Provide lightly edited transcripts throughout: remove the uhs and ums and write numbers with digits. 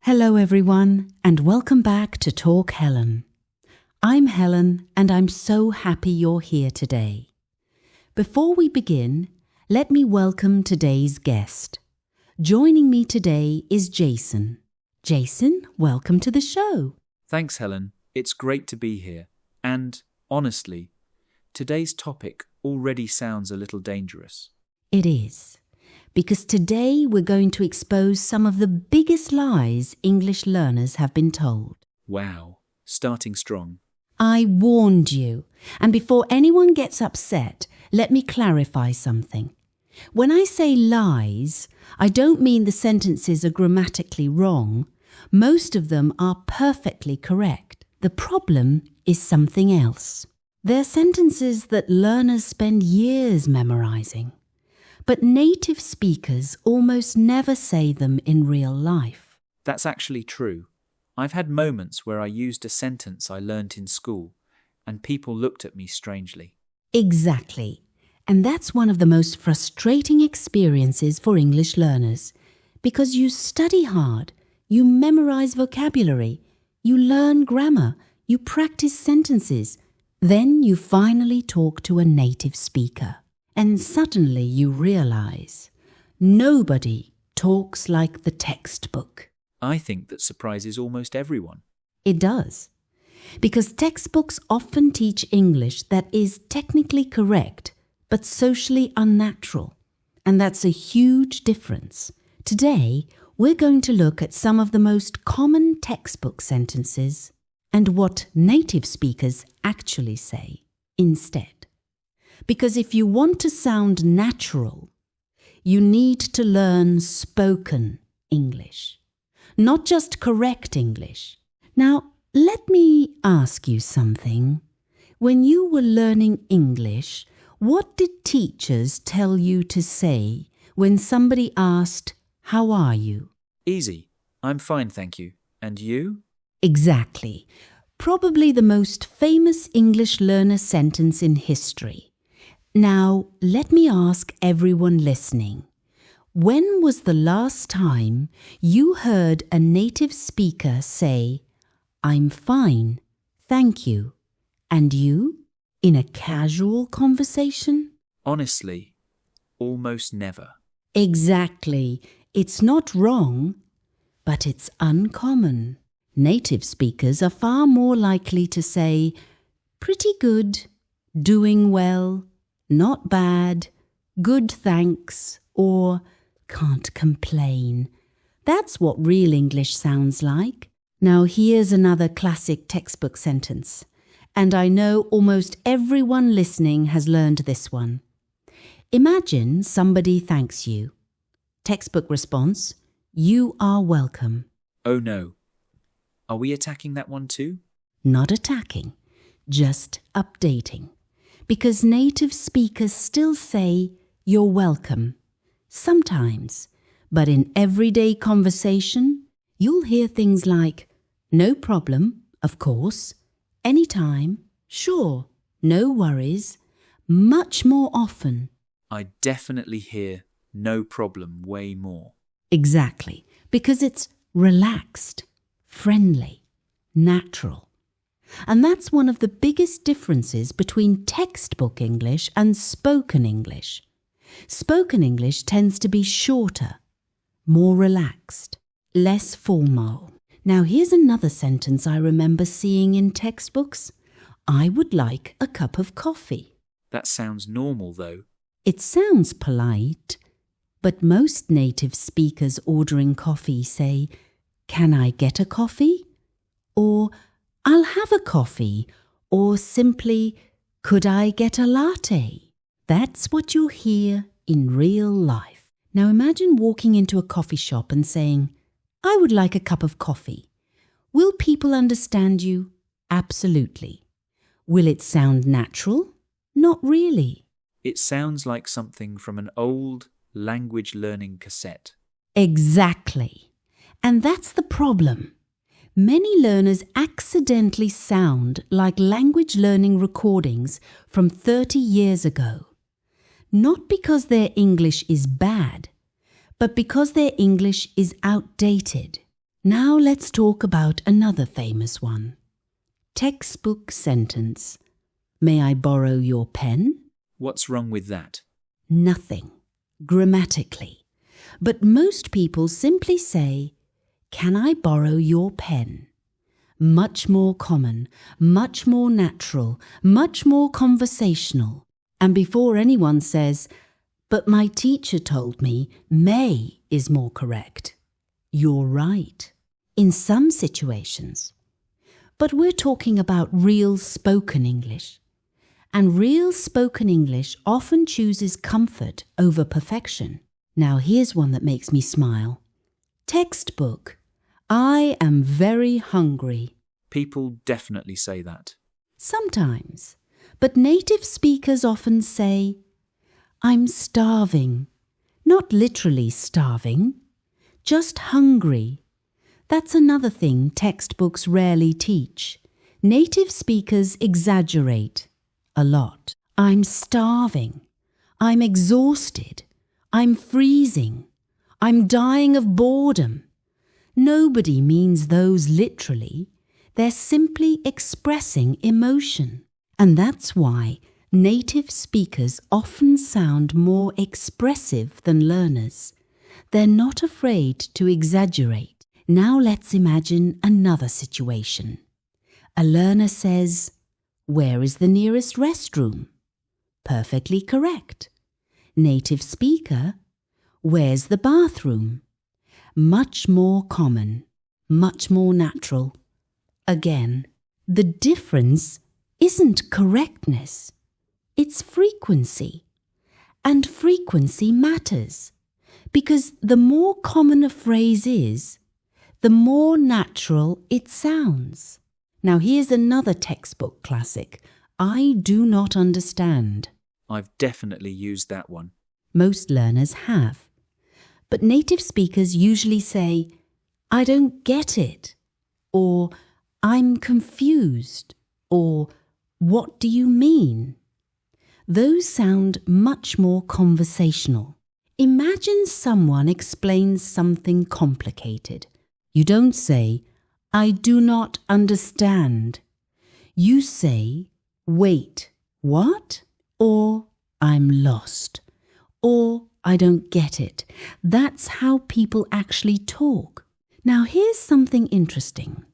Hello everyone, and welcome back to Talk Helen. I'm Helen, and I'm so happy you're here today. Before we begin, let me welcome today's guest. Joining me today is Jason. Jason, welcome to the show. Thanks, Helen. It's great to be here. And, honestly, today's topic already sounds a little dangerous. It is, because today we're going to expose some of the biggest lies English learners have been told. Wow, starting strong. I warned you, and before anyone gets upset, let me clarify something. When I say lies, I don't mean the sentences are grammatically wrong. Most of them are perfectly correct. The problem is something else. They're sentences that learners spend years memorizing, but native speakers almost never say them in real life. That's actually true. I've had moments where I used a sentence I learnt in school, and people looked at me strangely. Exactly. And that's one of the most frustrating experiences for English learners, because you study hard, you memorize vocabulary, you learn grammar, you practice sentences, then you finally talk to a native speaker. And suddenly you realize nobody talks like the textbook. I think that surprises almost everyone. It does. Because textbooks often teach English that is technically correct, but socially unnatural. And that's a huge difference. Today, we're going to look at some of the most common textbook sentences and what native speakers actually say instead. Because if you want to sound natural, you need to learn spoken English, not just correct English. Now, let me ask you something. When you were learning English, what did teachers tell you to say when somebody asked, "How are you?" Easy. I'm fine, thank you. And you? Exactly. Probably the most famous English learner sentence in history. Now, let me ask everyone listening. When was the last time you heard a native speaker say, "I'm fine, thank you," and you? In a casual conversation? Honestly, almost never. Exactly. It's not wrong, but it's uncommon. Native speakers are far more likely to say, "Pretty good," "Doing well," "Not bad," "Good thanks," or "Can't complain." That's what real English sounds like. Now here's another classic textbook sentence. And I know almost everyone listening has learned this one. Imagine somebody thanks you. Textbook response, "You are welcome." Oh no. Are we attacking that one too? Not attacking, just updating. Because native speakers still say, "You're welcome." Sometimes, but in everyday conversation, you'll hear things like, "No problem, of course," "Anytime," "Sure," "No worries," much more often. I definitely hear "no problem" way more. Exactly, because it's relaxed, friendly, natural. And that's one of the biggest differences between textbook English and spoken English. Spoken English tends to be shorter, more relaxed, less formal. Now here's another sentence I remember seeing in textbooks. "I would like a cup of coffee." That sounds normal though. It sounds polite, but most native speakers ordering coffee say, "Can I get a coffee?" Or "I'll have a coffee," or simply, "Could I get a latte?" That's what you'll hear in real life. Now imagine walking into a coffee shop and saying, "I would like a cup of coffee." Will people understand you? Absolutely. Will it sound natural? Not really. It sounds like something from an old language learning cassette. Exactly. And that's the problem. Many learners accidentally sound like language learning recordings from 30 years ago. Not because their English is bad, but because their English is outdated. Now let's talk about another famous one. Textbook sentence. May I borrow your pen? What's wrong with that? Nothing, grammatically. But most people simply say, can I borrow your pen? Much more common, much more natural, much more conversational. And before anyone says, but my teacher told me may is more correct. You're right. In some situations. But we're talking about real spoken English. And real spoken English often chooses comfort over perfection. Now here's one that makes me smile. Textbook. I am very hungry. People definitely say that. Sometimes. But native speakers often say, I'm starving. Not literally starving. Just hungry. That's another thing textbooks rarely teach. Native speakers exaggerate a lot. I'm starving. I'm exhausted. I'm freezing. I'm dying of boredom. Nobody means those literally. They're simply expressing emotion. And that's why native speakers often sound more expressive than learners. They're not afraid to exaggerate. Now let's imagine another situation. A learner says, where is the nearest restroom? Perfectly correct. Native speaker, where's the bathroom? Much more common, much more natural. Again, the difference isn't correctness, it's frequency. And frequency matters, because the more common a phrase is, the more natural it sounds. Now here's another textbook classic, I do not understand. I've definitely used that one. Most learners have. But native speakers usually say, I don't get it, or I'm confused, or what do you mean? Those sound much more conversational. Imagine someone explains something complicated. You don't say, I do not understand. You say, wait, what? Or I'm lost. Or I don't get it. That's how people actually talk. Now here's something interesting.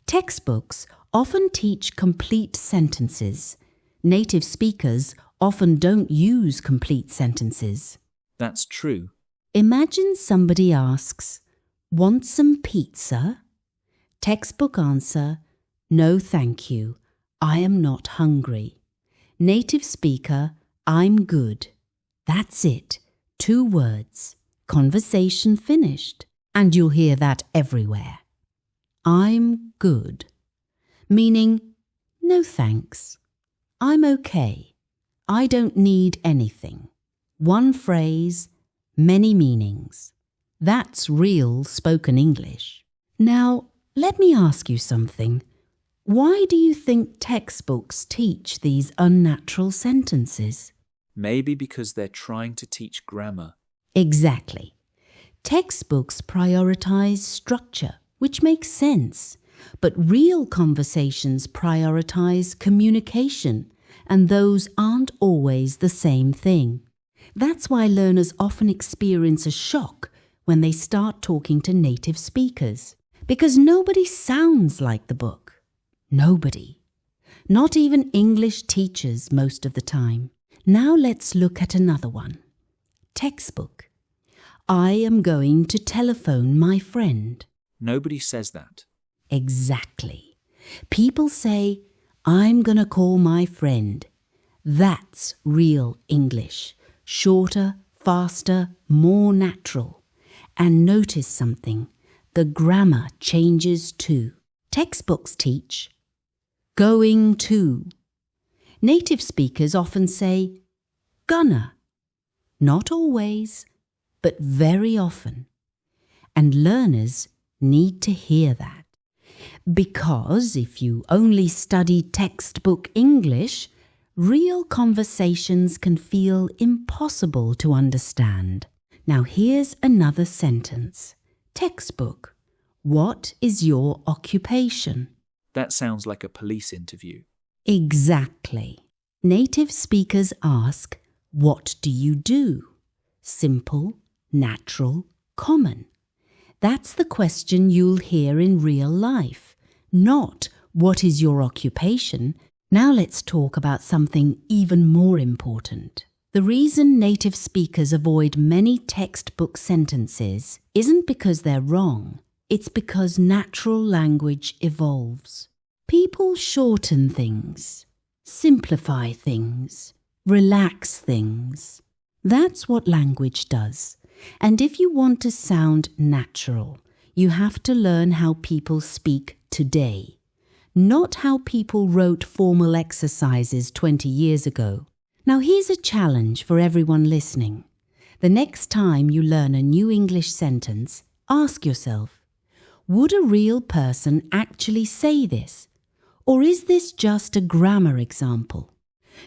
Textbooks often teach complete sentences. Native speakers often don't use complete sentences. That's true. Imagine somebody asks, want some pizza? Textbook answer, no thank you, I am not hungry. Native speaker, I'm good. That's it, 2 words. Conversation finished. And you'll hear that everywhere. I'm good. Meaning, no thanks. I'm okay. I don't need anything. 1 phrase, many meanings. That's real spoken English. Now, let me ask you something. Why do you think textbooks teach these unnatural sentences? Maybe because they're trying to teach grammar. Exactly. Textbooks prioritize structure, which makes sense. But real conversations prioritize communication, and those aren't always the same thing. That's why learners often experience a shock when they start talking to native speakers. Because nobody sounds like the book. Nobody. Not even English teachers most of the time. Now let's look at another one. Textbook. I am going to telephone my friend. Nobody says that. Exactly. People say, I'm going to call my friend. That's real English. Shorter, faster, more natural. And notice something. The grammar changes too. Textbooks teach going to. Native speakers often say gonna. Not always, but very often. And learners need to hear that. Because if you only study textbook English, real conversations can feel impossible to understand. Now here's another sentence. Textbook. What is your occupation? That sounds like a police interview. Exactly. Native speakers ask, what do you do? Simple, natural, common. That's the question you'll hear in real life, not what is your occupation. Now let's talk about something even more important. The reason native speakers avoid many textbook sentences isn't because they're wrong. It's because natural language evolves. People shorten things, simplify things, relax things. That's what language does. And if you want to sound natural, you have to learn how people speak today, not how people wrote formal exercises 20 years ago. Now here's a challenge for everyone listening. The next time you learn a new English sentence, ask yourself, would a real person actually say this? Or is this just a grammar example?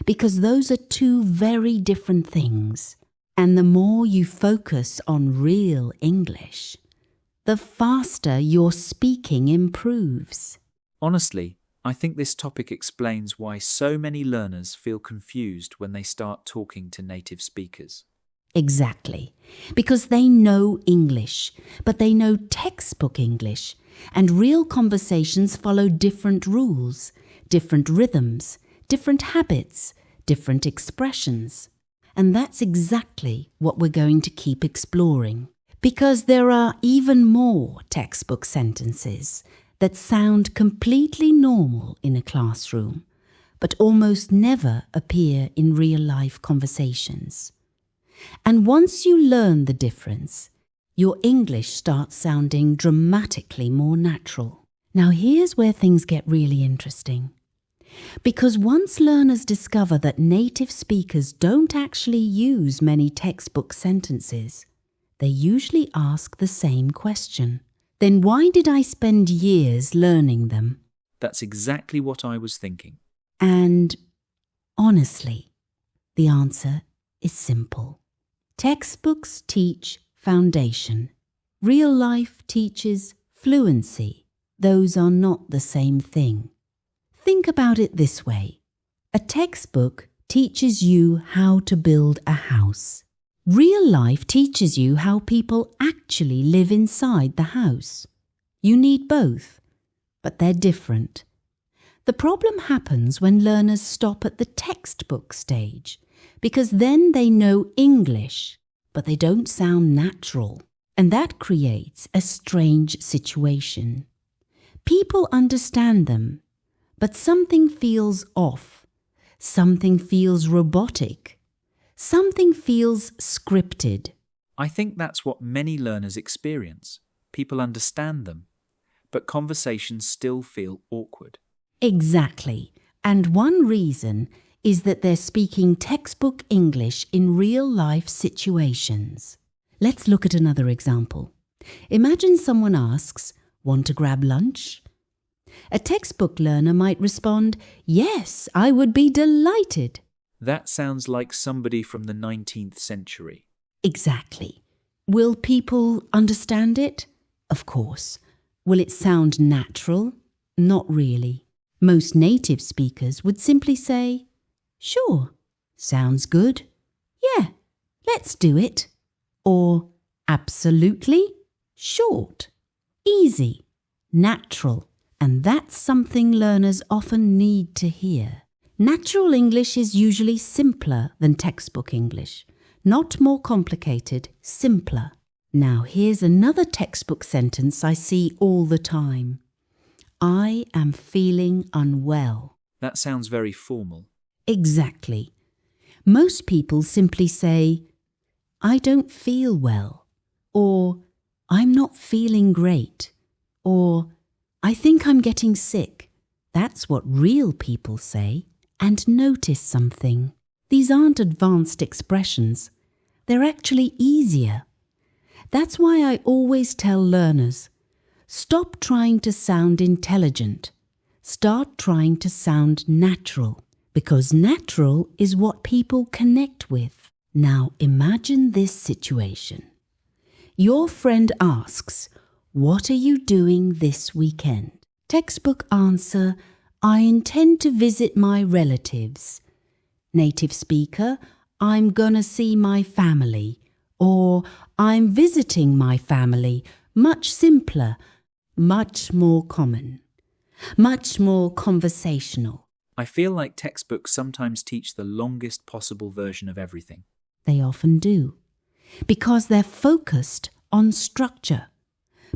Because those are two very different things. And the more you focus on real English, the faster your speaking improves. Honestly, I think this topic explains why so many learners feel confused when they start talking to native speakers. Exactly. Because they know English, but they know textbook English, and real conversations follow different rules, different rhythms, different habits, different expressions. And that's exactly what we're going to keep exploring. Because there are even more textbook sentences that sound completely normal in a classroom, but almost never appear in real-life conversations. And once you learn the difference, your English starts sounding dramatically more natural. Now here's where things get really interesting. Because once learners discover that native speakers don't actually use many textbook sentences, they usually ask the same question. Then why did I spend years learning them? That's exactly what I was thinking. And honestly, the answer is simple. Textbooks teach foundation. Real life teaches fluency. Those are not the same thing. Think about it this way. A textbook teaches you how to build a house. Real life teaches you how people actually live inside the house. You need both, but they're different. The problem happens when learners stop at the textbook stage, because then they know English, but they don't sound natural. And that creates a strange situation. People understand them, but something feels off. Something feels robotic. Something feels scripted. I think that's what many learners experience. People understand them, but conversations still feel awkward. Exactly. And one reason is that they're speaking textbook English in real-life situations. Let's look at another example. Imagine someone asks, "Want to grab lunch?" A textbook learner might respond, "Yes, I would be delighted." That sounds like somebody from the 19th century. Exactly. Will people understand it? Of course. Will it sound natural? Not really. Most native speakers would simply say, "Sure, sounds good. Yeah, let's do it." Or, "Absolutely, short, easy, natural." And that's something learners often need to hear. Natural English is usually simpler than textbook English. Not more complicated, simpler. Now here's another textbook sentence I see all the time. I am feeling unwell. That sounds very formal. Exactly. Most people simply say, I don't feel well, or I'm not feeling great, or I think I'm getting sick. That's what real people say. And notice something. These aren't advanced expressions. They're actually easier. That's why I always tell learners, stop trying to sound intelligent. Start trying to sound natural, because natural is what people connect with. Now imagine this situation. Your friend asks, What are you doing this weekend? Textbook answer, I intend to visit my relatives. Native speaker, I'm gonna see my family. Or I'm visiting my family. Much simpler, much more common, much more conversational. I feel like textbooks sometimes teach the longest possible version of everything. They often do, because they're focused on structure.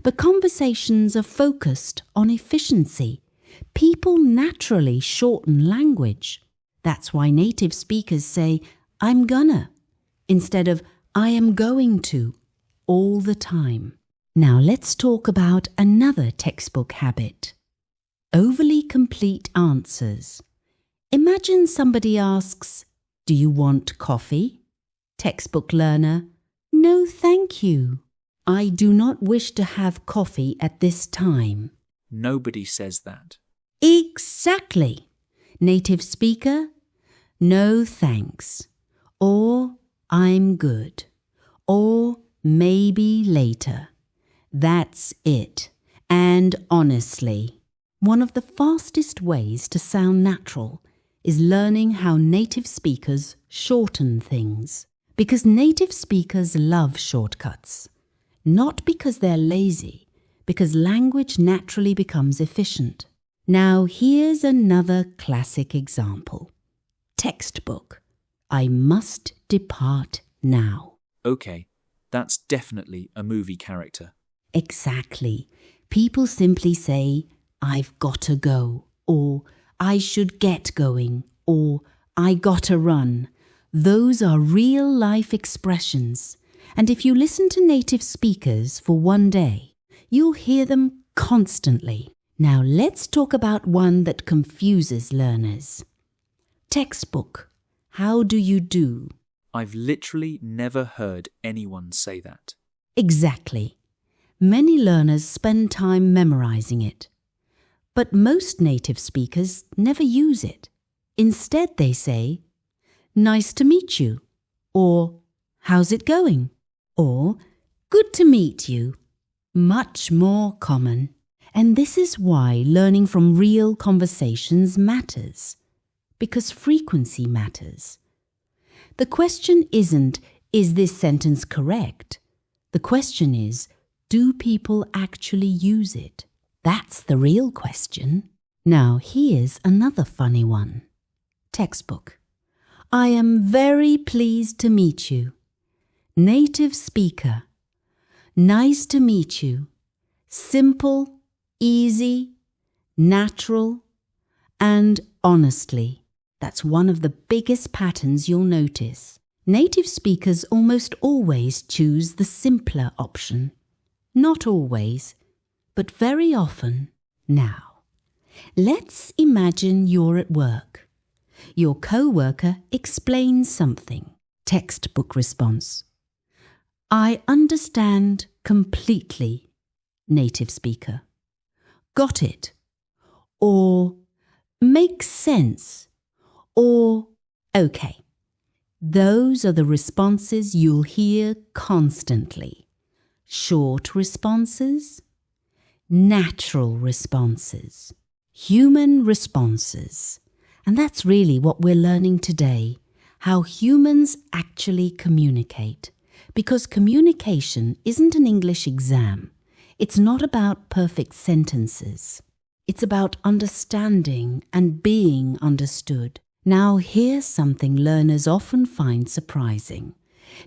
But conversations are focused on efficiency. People naturally shorten language. That's why native speakers say, I'm gonna, instead of I am going to, all the time. Now let's talk about another textbook habit. Overly complete answers. Imagine somebody asks, do you want coffee? Textbook learner, no thank you. I do not wish to have coffee at this time. Nobody says that. Exactly. Native speaker, no thanks. Or I'm good. Or maybe later. That's it. And honestly, one of the fastest ways to sound natural is learning how native speakers shorten things. Because native speakers love shortcuts. Not because they're lazy, because language naturally becomes efficient. Now here's another classic example. Textbook. I must depart now. Okay, that's definitely a movie character. Exactly. People simply say, I've got to go, or I should get going, or I gotta run. Those are real-life expressions. And if you listen to native speakers for one day, you'll hear them constantly. Now let's talk about one that confuses learners. Textbook. How do you do? I've literally never heard anyone say that. Exactly. Many learners spend time memorizing it. But most native speakers never use it. Instead they say, nice to meet you, or how's it going, or good to meet you. Much more common. And this is why learning from real conversations matters, because frequency matters. The question isn't, is this sentence correct? The question is, do people actually use it? That's the real question. Now here's another funny one. Textbook. I am very pleased to meet you. Native speaker. Nice to meet you. Simple, easy, natural, and honestly. That's one of the biggest patterns you'll notice. Native speakers almost always choose the simpler option. Not always, but very often. Now, let's imagine you're at work. Your co-worker explains something. Textbook response. I understand completely. Native speaker. Got it. Or makes sense. Or okay. Those are the responses you'll hear constantly. Short responses, natural responses, human responses. And that's really what we're learning today, how humans actually communicate. Because communication isn't an English exam. It's not about perfect sentences. It's about understanding and being understood. Now here's something learners often find surprising.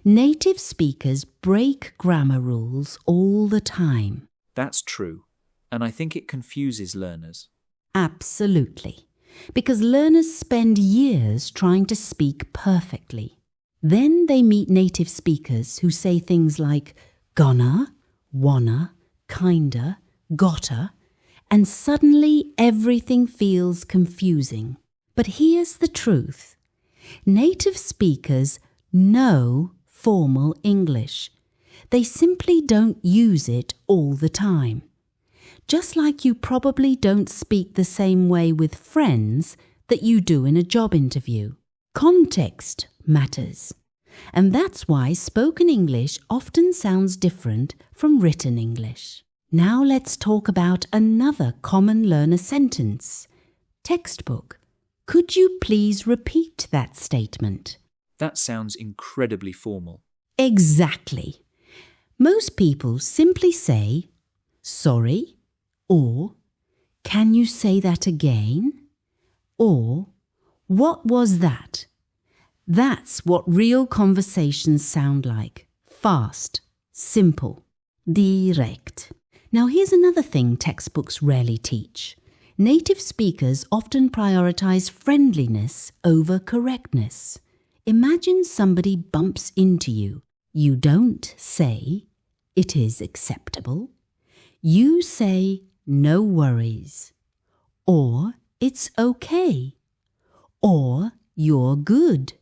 Native speakers break grammar rules all the time. That's true, and I think it confuses learners. Absolutely. Because learners spend years trying to speak perfectly. Then they meet native speakers who say things like gonna, wanna, kinda, gotta, and suddenly everything feels confusing. But here's the truth. Native speakers know formal English. They simply don't use it all the time. Just like you probably don't speak the same way with friends that you do in a job interview. Context matters. And that's why spoken English often sounds different from written English. Now let's talk about another common learner sentence. Textbook. Could you please repeat that statement? That sounds incredibly formal. Exactly. Most people simply say, sorry, or can you say that again? Or what was that? That's what real conversations sound like. Fast, simple, direct. Now here's another thing textbooks rarely teach. Native speakers often prioritize friendliness over correctness. Imagine somebody bumps into you. You don't say, it is acceptable. You say, no worries. Or, it's okay. Or, you're good.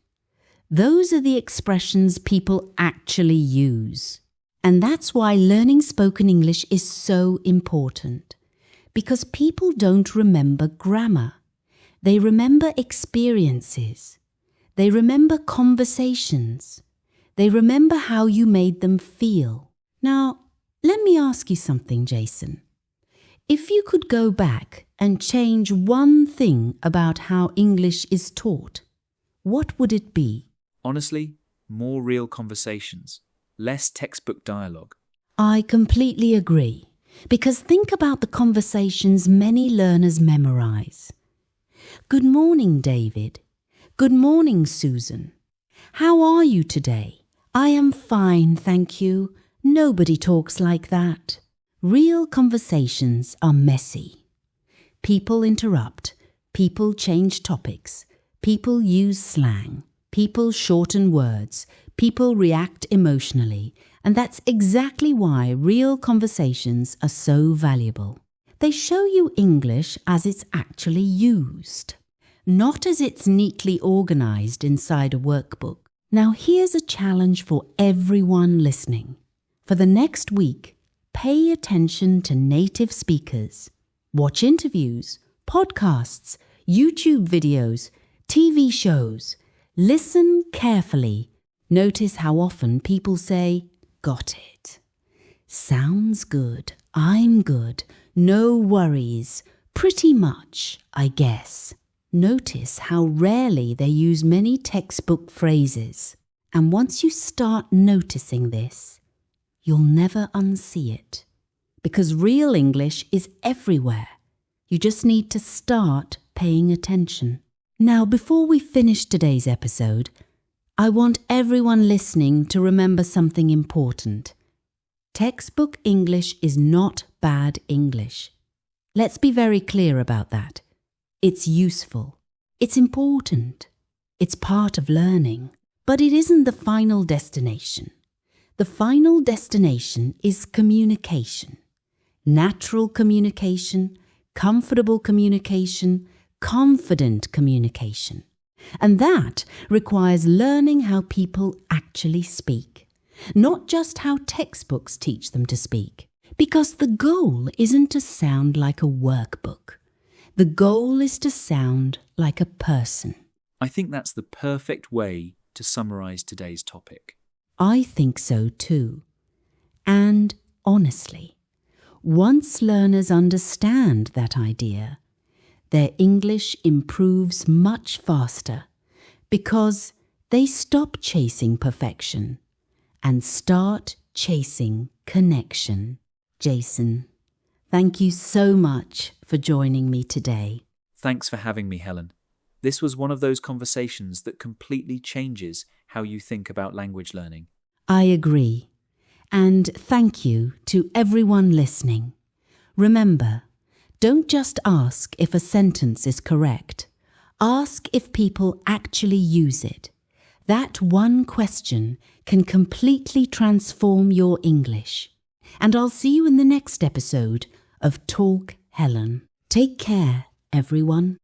Those are the expressions people actually use. And that's why learning spoken English is so important. Because people don't remember grammar. They remember experiences. They remember conversations. They remember how you made them feel. Now, let me ask you something, Jason. If you could go back and change one thing about how English is taught, what would it be? Honestly, more real conversations, less textbook dialogue. I completely agree, because think about the conversations many learners memorize. Good morning, David. Good morning, Susan. How are you today? I am fine, thank you. Nobody talks like that. Real conversations are messy. People interrupt. People change topics. People use slang. People shorten words. People react emotionally. And that's exactly why real conversations are so valuable. They show you English as it's actually used, not as it's neatly organized inside a workbook. Now here's a challenge for everyone listening. For the next week, pay attention to native speakers. Watch interviews, podcasts, YouTube videos, TV shows. Listen carefully. Notice how often people say, got it. Sounds good. I'm good. No worries. Pretty much, I guess. Notice how rarely they use many textbook phrases. And once you start noticing this, you'll never unsee it. Because real English is everywhere. You just need to start paying attention. Now, before we finish today's episode, I want everyone listening to remember something important. Textbook English is not bad English. Let's be very clear about that. It's useful. It's important. It's part of learning. But it isn't the final destination. The final destination is communication. Natural communication, comfortable communication, confident communication. And that requires learning how people actually speak, not just how textbooks teach them to speak. Because the goal isn't to sound like a workbook. The goal is to sound like a person. I think that's the perfect way to summarize today's topic. I think so too. And honestly, once learners understand that idea, their English improves much faster because they stop chasing perfection and start chasing connection. Jason, thank you so much for joining me today. Thanks for having me, Helen. This was one of those conversations that completely changes how you think about language learning. I agree. And thank you to everyone listening. Remember, don't just ask if a sentence is correct. Ask if people actually use it. That one question can completely transform your English. And I'll see you in the next episode of Talk Helen. Take care, everyone.